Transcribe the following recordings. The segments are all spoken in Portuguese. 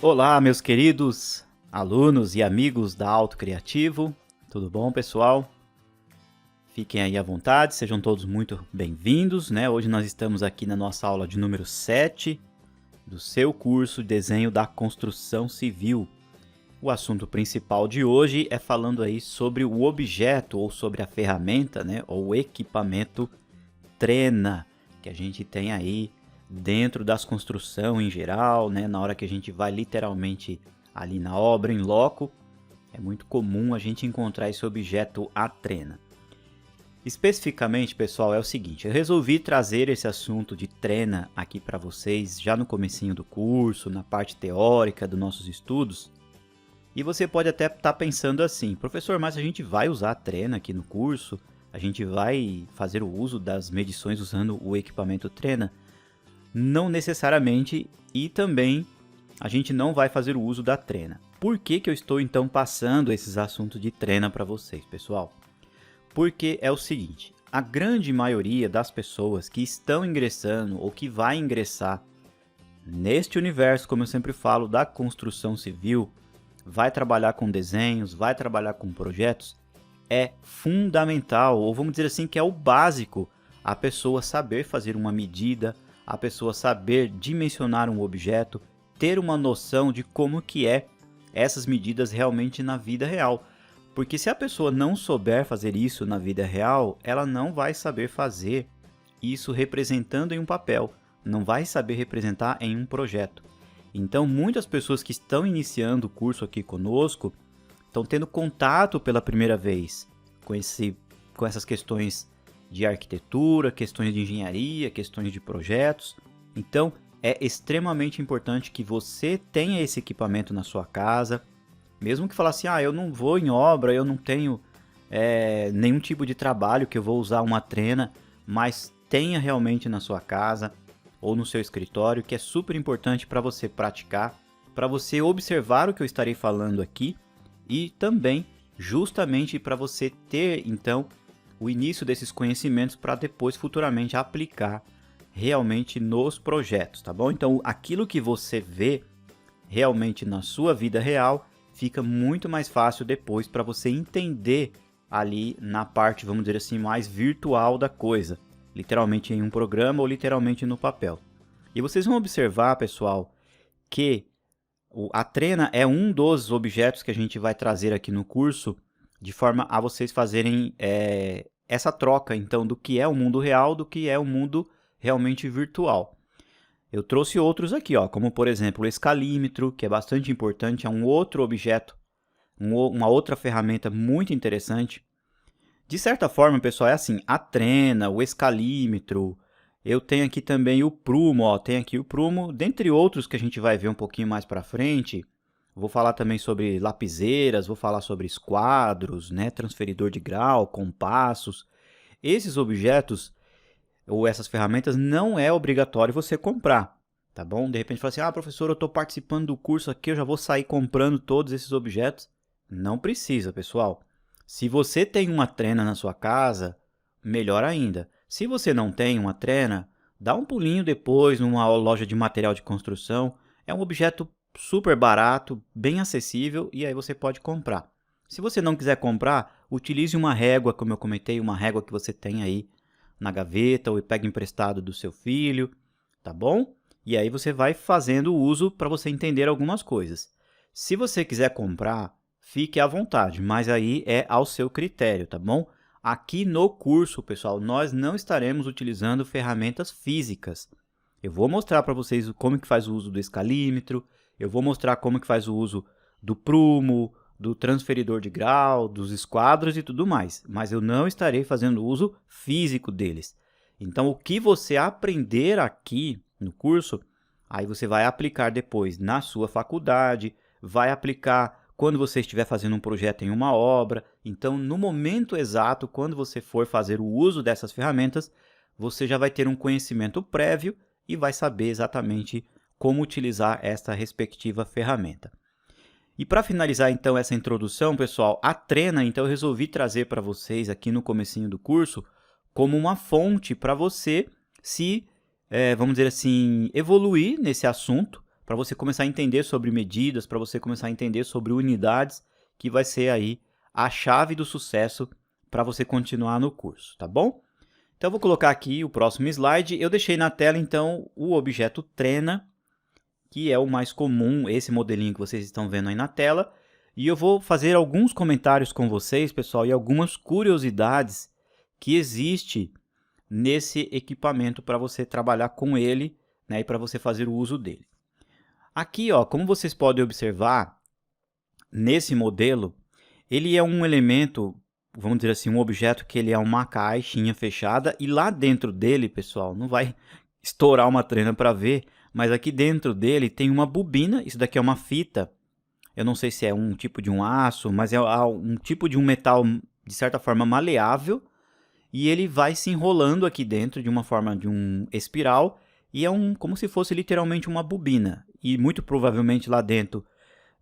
Olá, meus queridos alunos e amigos da Auto Criativo, tudo bom, pessoal? Fiquem aí à vontade, sejam todos muito bem-vindos, né? Hoje nós estamos aqui na nossa aula de número 7 do seu curso de Desenho da Construção Civil. O assunto principal de hoje é falando aí sobre o objeto ou sobre a ferramenta, né? Ou o equipamento Trena, que a gente tem aí dentro das construções em geral, né? Na hora que a gente vai literalmente ali na obra, em loco, é muito comum a gente encontrar esse objeto a trena. Especificamente, pessoal, é o seguinte, eu resolvi trazer esse assunto de trena aqui para vocês já no comecinho do curso, na parte teórica dos nossos estudos. E você pode até estar pensando assim, professor, mas a gente vai usar a trena aqui no curso? A gente vai fazer o uso das medições usando o equipamento Trena? Não necessariamente, e também a gente não vai fazer o uso da Trena. Por que eu estou então passando esses assuntos de Trena para vocês, pessoal? Porque é o seguinte, a grande maioria das pessoas que estão ingressando ou que vai ingressar neste universo, como eu sempre falo, da construção civil, vai trabalhar com desenhos, vai trabalhar com projetos, é fundamental, ou vamos dizer assim, que é o básico, a pessoa saber fazer uma medida, a pessoa saber dimensionar um objeto, ter uma noção de como que é essas medidas realmente na vida real. Porque se a pessoa não souber fazer isso na vida real, ela não vai saber fazer isso representando em um papel, não vai saber representar em um projeto. Então, muitas pessoas que estão iniciando o curso aqui conosco estão tendo contato pela primeira vez com essas questões de arquitetura, questões de engenharia, questões de projetos. Então, é extremamente importante que você tenha esse equipamento na sua casa. Mesmo que fale assim, eu não vou em obra, eu não tenho nenhum tipo de trabalho que eu vou usar uma trena, mas tenha realmente na sua casa ou no seu escritório, que é super importante para você praticar, para você observar o que eu estarei falando aqui e também justamente para você ter então o início desses conhecimentos para depois futuramente aplicar realmente nos projetos, tá bom? Então aquilo que você vê realmente na sua vida real fica muito mais fácil depois para você entender ali na parte, vamos dizer assim, mais virtual da coisa, literalmente em um programa ou literalmente no papel. E vocês vão observar, pessoal, que a trena é um dos objetos que a gente vai trazer aqui no curso, de forma a vocês fazerem essa troca, então, do que é o mundo real, do que é o mundo realmente virtual. Eu trouxe outros aqui, como por exemplo o escalímetro, que é bastante importante, é um outro objeto, uma outra ferramenta muito interessante. De certa forma, pessoal, é assim, a trena, o escalímetro, eu tenho aqui também o prumo, tem aqui o prumo, dentre outros que a gente vai ver um pouquinho mais para frente. Vou falar também sobre lapiseiras, vou falar sobre esquadros, né, transferidor de grau, compassos. Esses objetos ou essas ferramentas não é obrigatório você comprar, tá bom? De repente fala assim, professor, eu estou participando do curso aqui, eu já vou sair comprando todos esses objetos. Não precisa, pessoal. Se você tem uma trena na sua casa, melhor ainda. Se você não tem uma trena, dá um pulinho depois numa loja de material de construção. É um objeto super barato, bem acessível e aí você pode comprar. Se você não quiser comprar, utilize uma régua, como eu comentei, uma régua que você tem aí na gaveta ou pega emprestado do seu filho, tá bom? E aí você vai fazendo o uso para você entender algumas coisas. Se você quiser comprar, fique à vontade, mas aí é ao seu critério, tá bom? Aqui no curso, pessoal, nós não estaremos utilizando ferramentas físicas. Eu vou mostrar para vocês como que faz o uso do escalímetro, eu vou mostrar como que faz o uso do prumo, do transferidor de grau, dos esquadros e tudo mais, mas eu não estarei fazendo uso físico deles. Então, o que você aprender aqui no curso, aí você vai aplicar depois na sua faculdade, vai aplicar quando você estiver fazendo um projeto em uma obra. Então, no momento exato, quando você for fazer o uso dessas ferramentas, você já vai ter um conhecimento prévio e vai saber exatamente como utilizar esta respectiva ferramenta. E para finalizar então essa introdução, pessoal, a trena, então eu resolvi trazer para vocês aqui no comecinho do curso como uma fonte para você se, vamos dizer assim, evoluir nesse assunto, para você começar a entender sobre medidas, para você começar a entender sobre unidades, que vai ser aí a chave do sucesso para você continuar no curso, tá bom? Então, eu vou colocar aqui o próximo slide. Eu deixei na tela, então, o objeto treina, que é o mais comum, esse modelinho que vocês estão vendo aí na tela. E eu vou fazer alguns comentários com vocês, pessoal, e algumas curiosidades que existe nesse equipamento para você trabalhar com ele, né, e para você fazer o uso dele. Aqui, ó, como vocês podem observar, nesse modelo, ele é um elemento, vamos dizer assim, um objeto que ele é uma caixinha fechada, e lá dentro dele, pessoal, não vai estourar uma trena para ver, mas aqui dentro dele tem uma bobina. Isso daqui é uma fita, eu não sei se é um tipo de um aço, mas é um tipo de um metal, de certa forma, maleável, e ele vai se enrolando aqui dentro de uma forma de um espiral, e é como se fosse literalmente uma bobina, e muito provavelmente lá dentro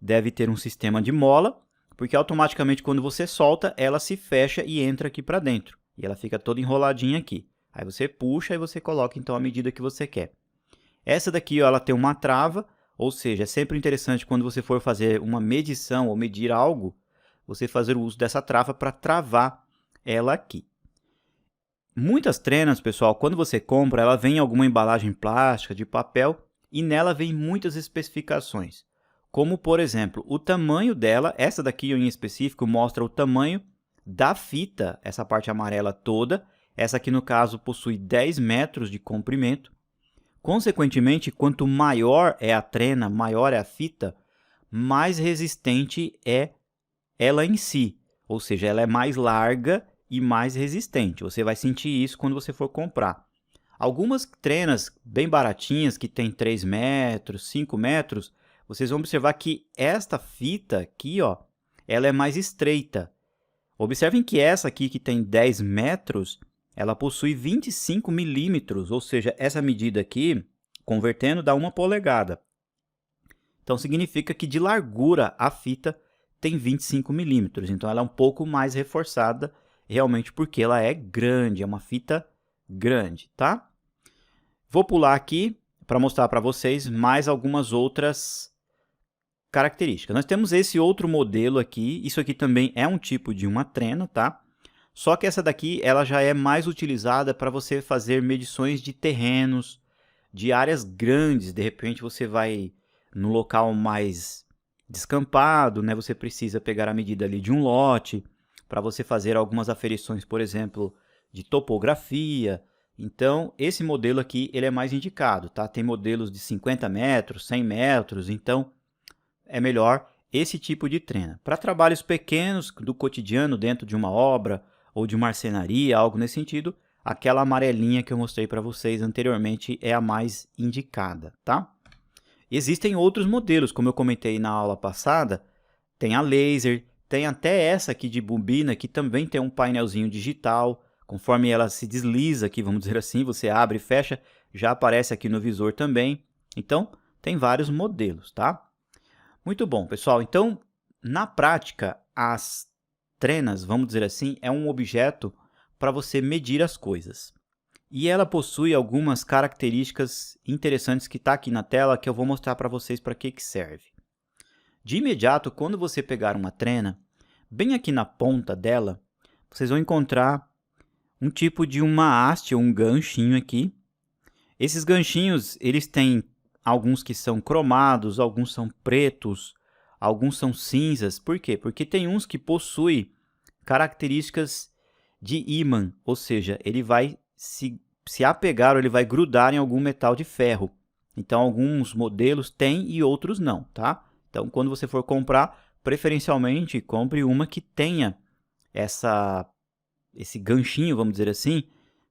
deve ter um sistema de mola, porque automaticamente quando você solta, ela se fecha e entra aqui para dentro. E ela fica toda enroladinha aqui. Aí você puxa e você coloca então a medida que você quer. Essa daqui, ó, ela tem uma trava, ou seja, é sempre interessante quando você for fazer uma medição ou medir algo, você fazer o uso dessa trava para travar ela aqui. Muitas trenas, pessoal, quando você compra, ela vem em alguma embalagem plástica, de papel, e nela vem muitas especificações. Como, por exemplo, o tamanho dela, essa daqui em específico mostra o tamanho da fita, essa parte amarela toda. Essa aqui, no caso, possui 10 metros de comprimento. Consequentemente, quanto maior é a trena, maior é a fita, mais resistente é ela em si. Ou seja, ela é mais larga e mais resistente. Você vai sentir isso quando você for comprar. Algumas trenas bem baratinhas, que tem 3 metros, 5 metros, vocês vão observar que esta fita aqui, ó, ela é mais estreita. Observem que essa aqui, que tem 10 metros, ela possui 25 milímetros, ou seja, essa medida aqui, convertendo, dá 1 polegada. Então, significa que de largura a fita tem 25 milímetros. Então, ela é um pouco mais reforçada, realmente porque ela é grande, é uma fita grande, tá? Vou pular aqui para mostrar para vocês mais algumas outras características. Nós temos esse outro modelo aqui, isso aqui também é um tipo de uma trena, tá? Só que essa daqui, ela já é mais utilizada para você fazer medições de terrenos, de áreas grandes. De repente você vai no local mais descampado, né? Você precisa pegar a medida ali de um lote, para você fazer algumas aferições, por exemplo, de topografia. Então, esse modelo aqui, ele é mais indicado, tá? Tem modelos de 50 metros, 100 metros, então é melhor esse tipo de trena. Para trabalhos pequenos do cotidiano, dentro de uma obra ou de marcenaria, algo nesse sentido, aquela amarelinha que eu mostrei para vocês anteriormente é a mais indicada, tá? Existem outros modelos, como eu comentei na aula passada, tem a laser, tem até essa aqui de bobina, que também tem um painelzinho digital. Conforme ela se desliza aqui, vamos dizer assim, você abre e fecha, já aparece aqui no visor também. Então, tem vários modelos, tá? Muito bom, pessoal. Então, na prática, as trenas, vamos dizer assim, é um objeto para você medir as coisas. E ela possui algumas características interessantes que está aqui na tela, que eu vou mostrar para vocês para que serve. De imediato, quando você pegar uma trena, bem aqui na ponta dela, vocês vão encontrar um tipo de uma haste ou um ganchinho aqui. Esses ganchinhos, eles têm alguns que são cromados, alguns são pretos, alguns são cinzas. Por quê? Porque tem uns que possuem características de ímã, ou seja, ele vai se apegar ou ele vai grudar em algum metal de ferro. Então, alguns modelos têm e outros não, tá? Então, quando você for comprar, preferencialmente, compre uma que tenha esse ganchinho, vamos dizer assim,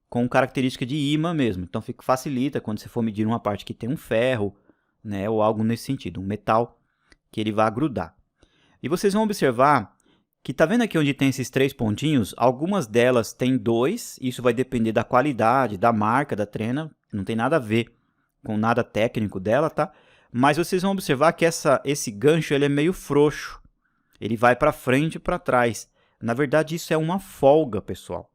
com característica de ímã mesmo. Então, facilita quando você for medir uma parte que tem um ferro, né, ou algo nesse sentido, um metal que ele vai grudar. E vocês vão observar que tá vendo aqui onde tem esses 3 pontinhos? Algumas delas têm 2, isso vai depender da qualidade, da marca da trena, não tem nada a ver com nada técnico dela, tá? Mas vocês vão observar que esse gancho ele é meio frouxo, ele vai para frente e para trás. Na verdade, isso é uma folga, pessoal.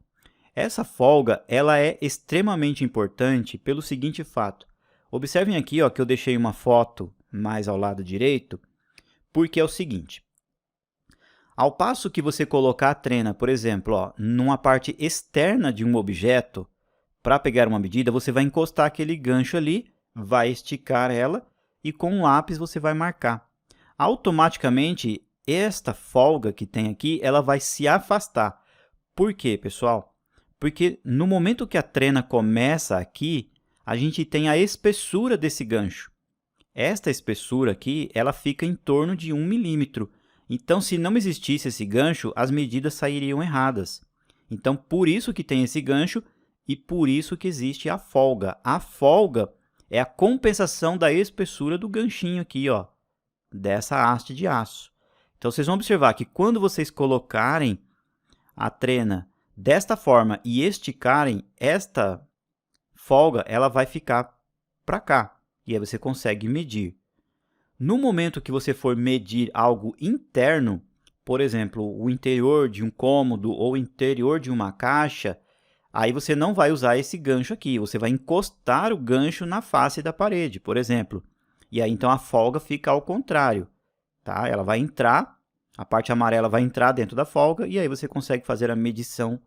Essa folga ela é extremamente importante pelo seguinte fato. Observem aqui, ó, que eu deixei uma foto mais ao lado direito, porque é o seguinte. Ao passo que você colocar a trena, por exemplo, ó, numa parte externa de um objeto, para pegar uma medida, você vai encostar aquele gancho ali, vai esticar ela e com um lápis você vai marcar. Automaticamente, esta folga que tem aqui, ela vai se afastar. Por quê, pessoal? Porque no momento que a trena começa aqui, a gente tem a espessura desse gancho. Esta espessura aqui, ela fica em torno de 1 milímetro. Então, se não existisse esse gancho, as medidas sairiam erradas. Então, por isso que tem esse gancho e por isso que existe a folga. A folga é a compensação da espessura do ganchinho aqui, ó, dessa haste de aço. Então, vocês vão observar que quando vocês colocarem a trena desta forma e esticarem, esta folga ela vai ficar para cá. E aí você consegue medir. No momento que você for medir algo interno, por exemplo, o interior de um cômodo ou o interior de uma caixa, aí você não vai usar esse gancho aqui, você vai encostar o gancho na face da parede, por exemplo. E aí então a folga fica ao contrário, tá? Ela vai entrar, a parte amarela vai entrar dentro da folga e aí você consegue fazer a medição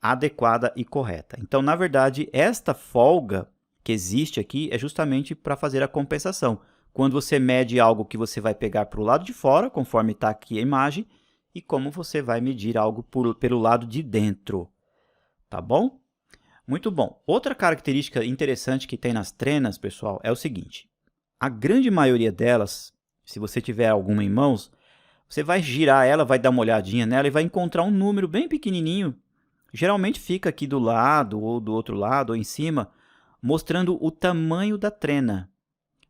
adequada e correta. Então, na verdade, esta folga que existe aqui é justamente para fazer a compensação. Quando você mede algo que você vai pegar para o lado de fora, conforme está aqui a imagem, e como você vai medir algo pelo lado de dentro. Tá bom? Muito bom. Outra característica interessante que tem nas trenas, pessoal, é o seguinte. A grande maioria delas, se você tiver alguma em mãos, você vai girar ela, vai dar uma olhadinha nela e vai encontrar um número bem pequenininho. Geralmente fica aqui do lado, ou do outro lado, ou em cima, mostrando o tamanho da trena.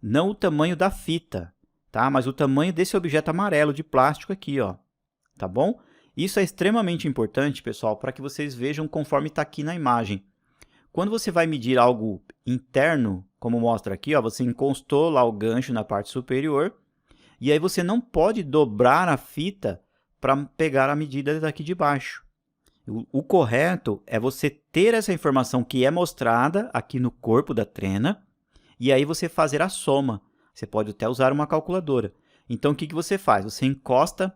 Não o tamanho da fita, tá? Mas o tamanho desse objeto amarelo de plástico aqui, ó. Tá bom? Isso é extremamente importante, pessoal, para que vocês vejam conforme está aqui na imagem. Quando você vai medir algo interno, como mostra aqui, ó, você encostou lá o gancho na parte superior, e aí você não pode dobrar a fita para pegar a medida daqui de baixo. O correto é você ter essa informação que é mostrada aqui no corpo da trena, e aí você fazer a soma. Você pode até usar uma calculadora. Então, o que você faz? Você encosta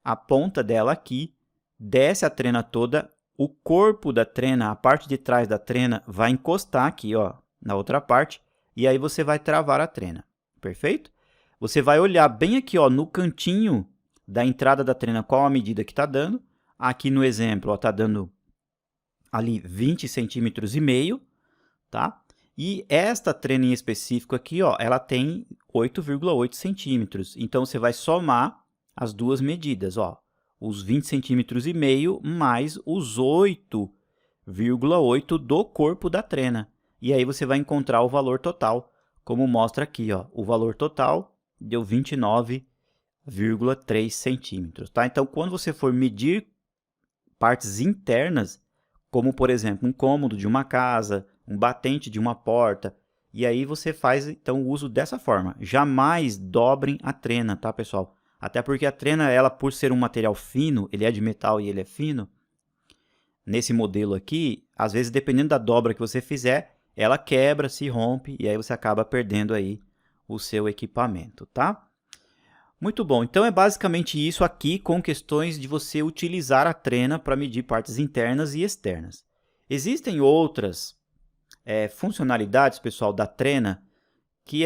a ponta dela aqui, desce a trena toda, o corpo da trena, a parte de trás da trena, vai encostar aqui, ó, na outra parte, e aí você vai travar a trena. Perfeito? Você vai olhar bem aqui, ó, no cantinho da entrada da trena qual a medida que está dando. Aqui no exemplo está dando ali 20 centímetros e meio, tá? E esta trena em específico aqui, ó, ela tem 8,8 centímetros. Então, você vai somar as duas medidas, ó, os 20 centímetros e meio mais os 8,8 do corpo da trena. E aí você vai encontrar o valor total, como mostra aqui, ó, o valor total deu 29,3 centímetros, tá? Então, quando você for medir partes internas, como, por exemplo, um cômodo de uma casa, um batente de uma porta, e aí você faz, então, o uso dessa forma. Jamais dobrem a trena, tá, pessoal? Até porque a trena, ela, por ser um material fino, ele é de metal e ele é fino, nesse modelo aqui, às vezes, dependendo da dobra que você fizer, ela quebra, se rompe, e aí você acaba perdendo aí o seu equipamento, tá? Muito bom, então é basicamente isso aqui com questões de você utilizar a trena para medir partes internas e externas. Existem outras funcionalidades, pessoal, da trena que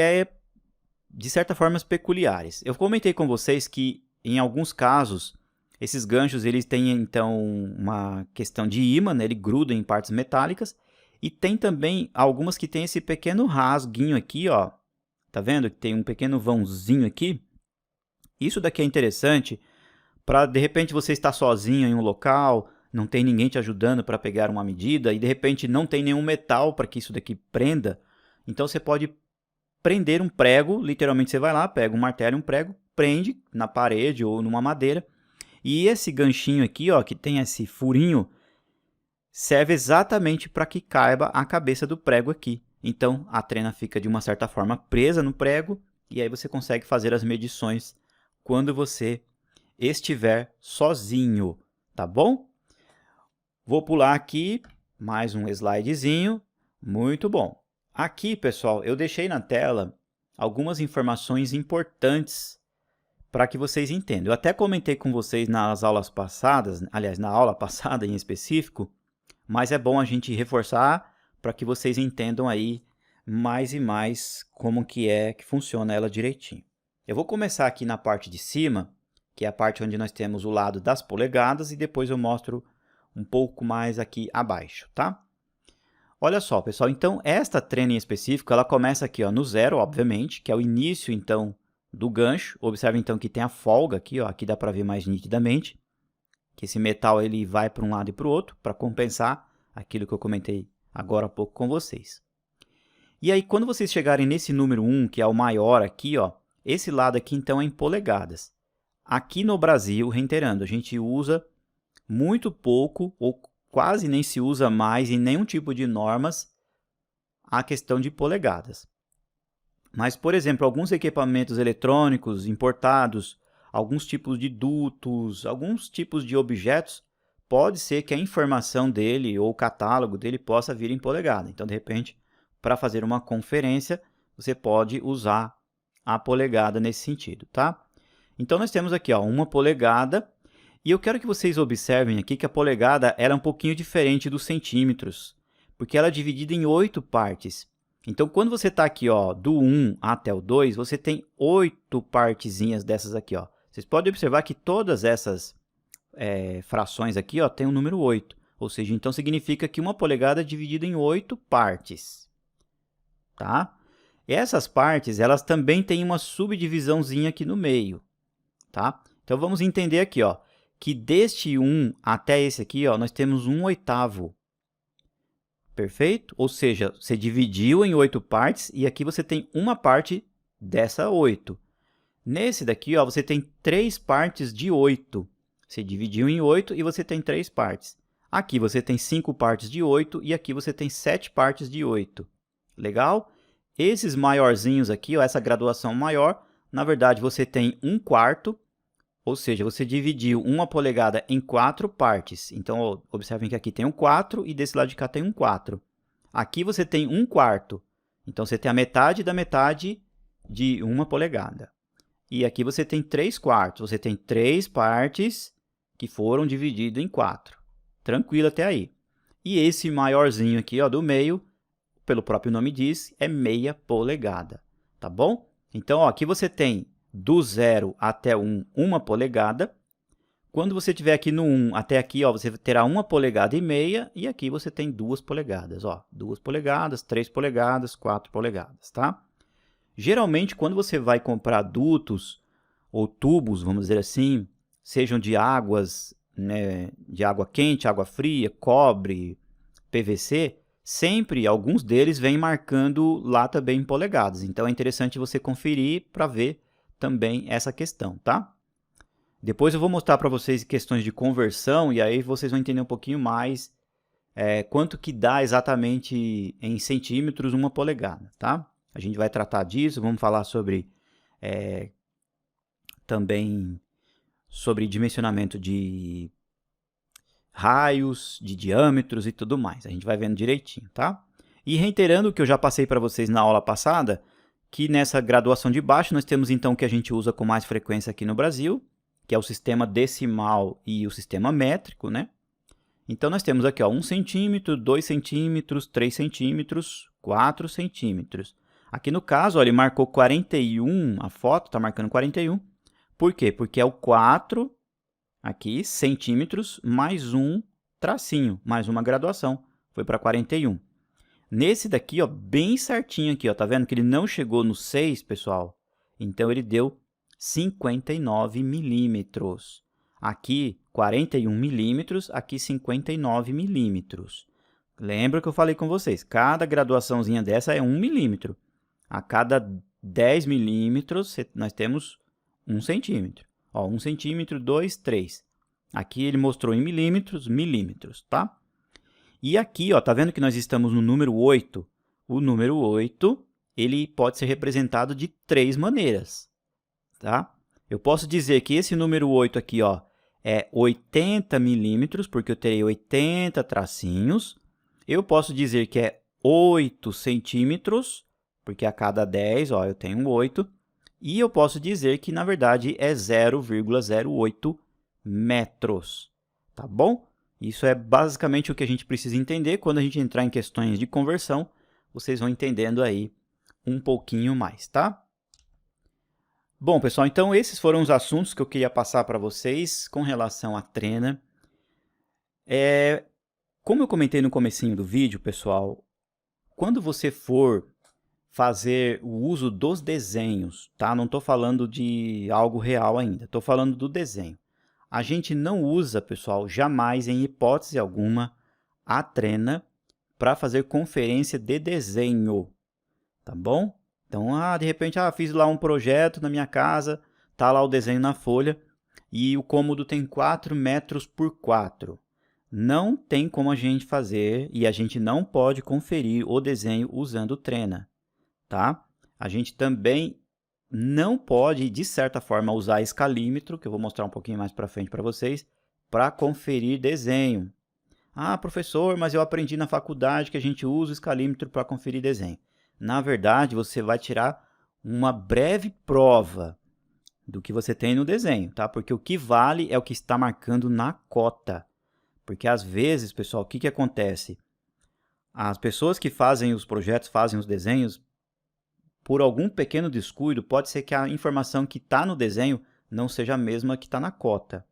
de certa forma, peculiares. Eu comentei com vocês que, em alguns casos, esses ganchos eles têm, então, uma questão de ímã, né? Ele gruda em partes metálicas, e tem também algumas que têm esse pequeno rasguinho aqui, ó. Tá vendo que tem um pequeno vãozinho aqui? Isso daqui é interessante para, de repente, você estar sozinho em um local, não tem ninguém te ajudando para pegar uma medida e, de repente, não tem nenhum metal para que isso daqui prenda. Então, você pode prender um prego, literalmente você vai lá, pega um martelo e um prego, prende na parede ou numa madeira. E esse ganchinho aqui, ó, que tem esse furinho, serve exatamente para que caiba a cabeça do prego aqui. Então, a trena fica, de uma certa forma, presa no prego e aí você consegue fazer as medições quando você estiver sozinho, tá bom? Vou pular aqui, mais um slidezinho, muito bom. Aqui, pessoal, eu deixei na tela algumas informações importantes para que vocês entendam. Eu até comentei com vocês nas aulas passadas, aliás, na aula passada em específico, mas é bom a gente reforçar para que vocês entendam aí mais e mais como que funciona ela direitinho. Eu vou começar aqui na parte de cima, que é a parte onde nós temos o lado das polegadas, e depois eu mostro um pouco mais aqui abaixo, tá? Olha só, pessoal, então esta trena em específico, ela começa aqui ó, no 0, obviamente, que é o início, então, do gancho. Observe, então, que tem a folga aqui, ó, aqui dá para ver mais nitidamente, que esse metal ele vai para um lado e para o outro, para compensar aquilo que eu comentei agora há pouco com vocês. E aí, quando vocês chegarem nesse número 1, que é o maior aqui, ó, esse lado aqui, então, é em polegadas. Aqui no Brasil, reiterando, a gente usa muito pouco, ou quase nem se usa mais em nenhum tipo de normas, a questão de polegadas. Mas, por exemplo, alguns equipamentos eletrônicos importados, alguns tipos de dutos, alguns tipos de objetos, pode ser que a informação dele ou o catálogo dele possa vir em polegada. Então, de repente, para fazer uma conferência, você pode usar a polegada nesse sentido, tá? Então, nós temos aqui ó, 1 polegada, e eu quero que vocês observem aqui que a polegada ela é um pouquinho diferente dos centímetros, porque ela é dividida em 8 partes. Então, quando você está aqui ó, do 1 até o 2, você tem 8 partezinhas dessas aqui. Ó. Vocês podem observar que todas essas frações aqui ó, tem o número 8, ou seja, então significa que uma polegada é dividida em 8 partes. Tá? E essas partes elas também têm uma subdivisãozinha aqui no meio. Tá? Então, vamos entender aqui ó, que deste 1 até esse aqui, ó, nós temos 1/8. Perfeito? Ou seja, você dividiu em 8 partes e aqui você tem uma parte dessa 8. Nesse daqui, ó, você tem 3 partes de 8. Você dividiu em 8 e você tem 3 partes. Aqui você tem 5 partes de 8 e aqui você tem 7 partes de 8. Legal? Esses maiorzinhos aqui, ó, essa graduação maior, na verdade você tem 1/4. Ou seja, você dividiu 1 polegada em 4 partes. Então, observem que aqui tem um 4 e desse lado de cá tem um 4. Aqui você tem 1/4. Então, você tem a metade da metade de 1 polegada. E aqui você tem 3/4. Você tem 3 partes que foram divididas em 4. Tranquilo até aí. E esse maiorzinho aqui ó, do meio, pelo próprio nome diz, é meia polegada. Tá bom? Então, ó, aqui você tem do 0 até 1, 1 polegada. Quando você estiver aqui no 1 até aqui, ó, você terá 1 polegada e meia, e aqui você tem 2 polegadas. Ó, 2 polegadas, 3 polegadas, 4 polegadas, tá? Geralmente, quando você vai comprar dutos ou tubos, vamos dizer assim, sejam de águas, né, de água quente, água fria, cobre, PVC, sempre alguns deles vêm marcando lá também em polegadas. Então, é interessante você conferir para ver também essa questão, tá? Depois eu vou mostrar para vocês questões de conversão e aí vocês vão entender um pouquinho mais quanto que dá exatamente em centímetros 1 polegada, tá? A gente vai tratar disso, vamos falar sobre também sobre dimensionamento de raios, de diâmetros e tudo mais. A gente vai vendo direitinho, tá? E reiterando o que eu já passei para vocês na aula passada, que nessa graduação de baixo nós temos então o que a gente usa com mais frequência aqui no Brasil, que é o sistema decimal e o sistema métrico, né? Então nós temos aqui ó, 1 centímetro, 2 centímetros, 3 centímetros, 4 centímetros. Aqui no caso, ó, ele marcou 41, a foto está marcando 41. Por quê? Porque é o 4 aqui, centímetros, mais um tracinho, mais uma graduação. Foi para 41. Nesse daqui, ó, bem certinho aqui, ó, tá vendo que ele não chegou no 6, pessoal? Então, ele deu 59 milímetros. Aqui, 41 milímetros, aqui 59 milímetros. Lembra que eu falei com vocês, cada graduaçãozinha dessa é 1 milímetro. A cada 10 milímetros, nós temos 1 centímetro. Ó, 1 centímetro, 2, 3. Aqui ele mostrou em milímetros, milímetros, tá? E aqui, ó, tá vendo que nós estamos no número 8? O número 8, ele pode ser representado de 3 maneiras, tá? Eu posso dizer que esse número 8 aqui, ó, é 80 milímetros, porque eu terei 80 tracinhos. Eu posso dizer que é 8 centímetros, porque a cada 10, ó, eu tenho 8, e eu posso dizer que, na verdade, é 0,08 metros, tá bom? Isso é basicamente o que a gente precisa entender. Quando a gente entrar em questões de conversão, vocês vão entendendo aí um pouquinho mais, tá? Bom, pessoal, então esses foram os assuntos que eu queria passar para vocês com relação à trena. Como eu comentei no comecinho do vídeo, pessoal, quando você for fazer o uso dos desenhos, tá? Não estou falando de algo real ainda, estou falando do desenho. A gente não usa, pessoal, jamais, em hipótese alguma, a trena para fazer conferência de desenho, tá bom? Então, de repente, fiz lá um projeto na minha casa, tá lá o desenho na folha e o cômodo tem 4 metros por 4. Não tem como a gente fazer e a gente não pode conferir o desenho usando trena, tá? A gente também não pode, de certa forma, usar escalímetro, que eu vou mostrar um pouquinho mais para frente para vocês, para conferir desenho. Professor, mas eu aprendi na faculdade que a gente usa o escalímetro para conferir desenho. Na verdade, você vai tirar uma breve prova do que você tem no desenho, tá? Porque o que vale é o que está marcando na cota. Porque às vezes, pessoal, o que acontece? As pessoas que fazem os projetos, fazem os desenhos, por algum pequeno descuido, pode ser que a informação que está no desenho não seja a mesma que está na cota,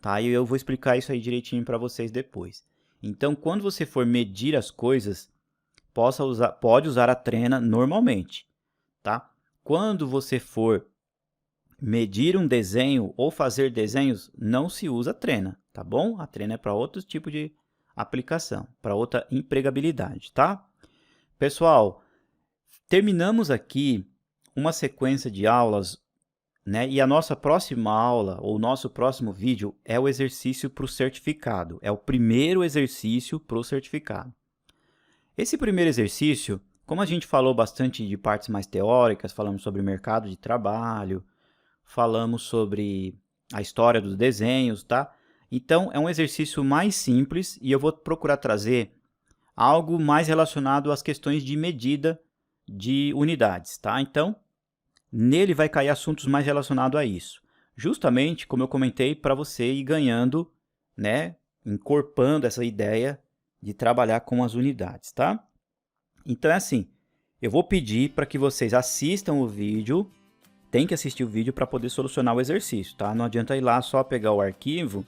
tá? E eu vou explicar isso aí direitinho para vocês depois. Então, quando você for medir as coisas, pode usar a trena normalmente, tá? Quando você for medir um desenho ou fazer desenhos, não se usa trena, tá bom? A trena é para outro tipo de aplicação, para outra empregabilidade, tá? Pessoal, terminamos aqui uma sequência de aulas, né? E a nossa próxima aula, ou o nosso próximo vídeo, é o exercício para o certificado. É o primeiro exercício para o certificado. Esse primeiro exercício, como a gente falou bastante de partes mais teóricas, falamos sobre mercado de trabalho, falamos sobre a história dos desenhos, tá? Então, é um exercício mais simples e eu vou procurar trazer algo mais relacionado às questões de medida de unidades, tá? Então, nele vai cair assuntos mais relacionados a isso. Justamente, como eu comentei, para você ir ganhando, né? Encorpando essa ideia de trabalhar com as unidades, tá? Então, é assim, eu vou pedir para que vocês assistam o vídeo, tem que assistir o vídeo para poder solucionar o exercício, tá? Não adianta ir lá só pegar o arquivo,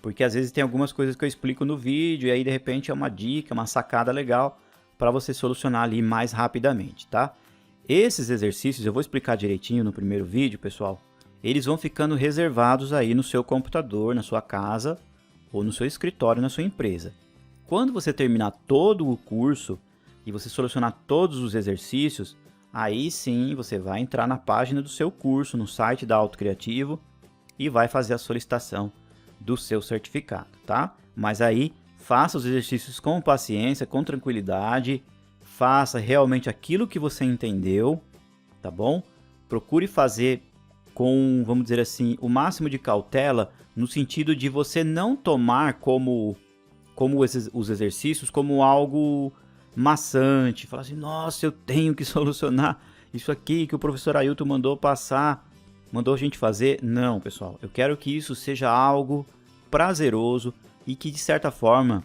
porque às vezes tem algumas coisas que eu explico no vídeo e aí de repente é uma dica, uma sacada legal para você solucionar ali mais rapidamente, tá? Esses exercícios eu vou explicar direitinho no primeiro vídeo, pessoal. Eles vão ficando reservados aí no seu computador, na sua casa ou no seu escritório, na sua empresa. Quando você terminar todo o curso e você solucionar todos os exercícios, aí sim você vai entrar na página do seu curso, no site da Auto Criativo e vai fazer a solicitação do seu certificado, tá? Mas aí faça os exercícios com paciência, com tranquilidade, faça realmente aquilo que você entendeu, tá bom? Procure fazer com, vamos dizer assim, o máximo de cautela, no sentido de você não tomar como os exercícios como algo maçante, falar assim, nossa, eu tenho que solucionar isso aqui que o professor Ailton mandou passar, mandou a gente fazer. Não, pessoal, eu quero que isso seja algo prazeroso e que, de certa forma,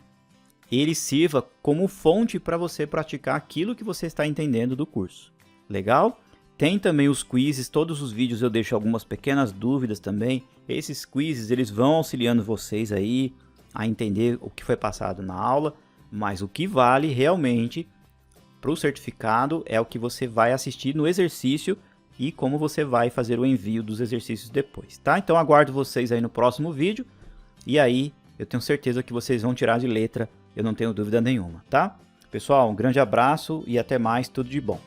ele sirva como fonte para você praticar aquilo que você está entendendo do curso. Legal? Tem também os quizzes, todos os vídeos eu deixo algumas pequenas dúvidas também. Esses quizzes, eles vão auxiliando vocês aí a entender o que foi passado na aula, mas o que vale realmente para o certificado é o que você vai assistir no exercício e como você vai fazer o envio dos exercícios depois, tá? Então aguardo vocês aí no próximo vídeo e aí eu tenho certeza que vocês vão tirar de letra, eu não tenho dúvida nenhuma, tá? Pessoal, um grande abraço e até mais, tudo de bom.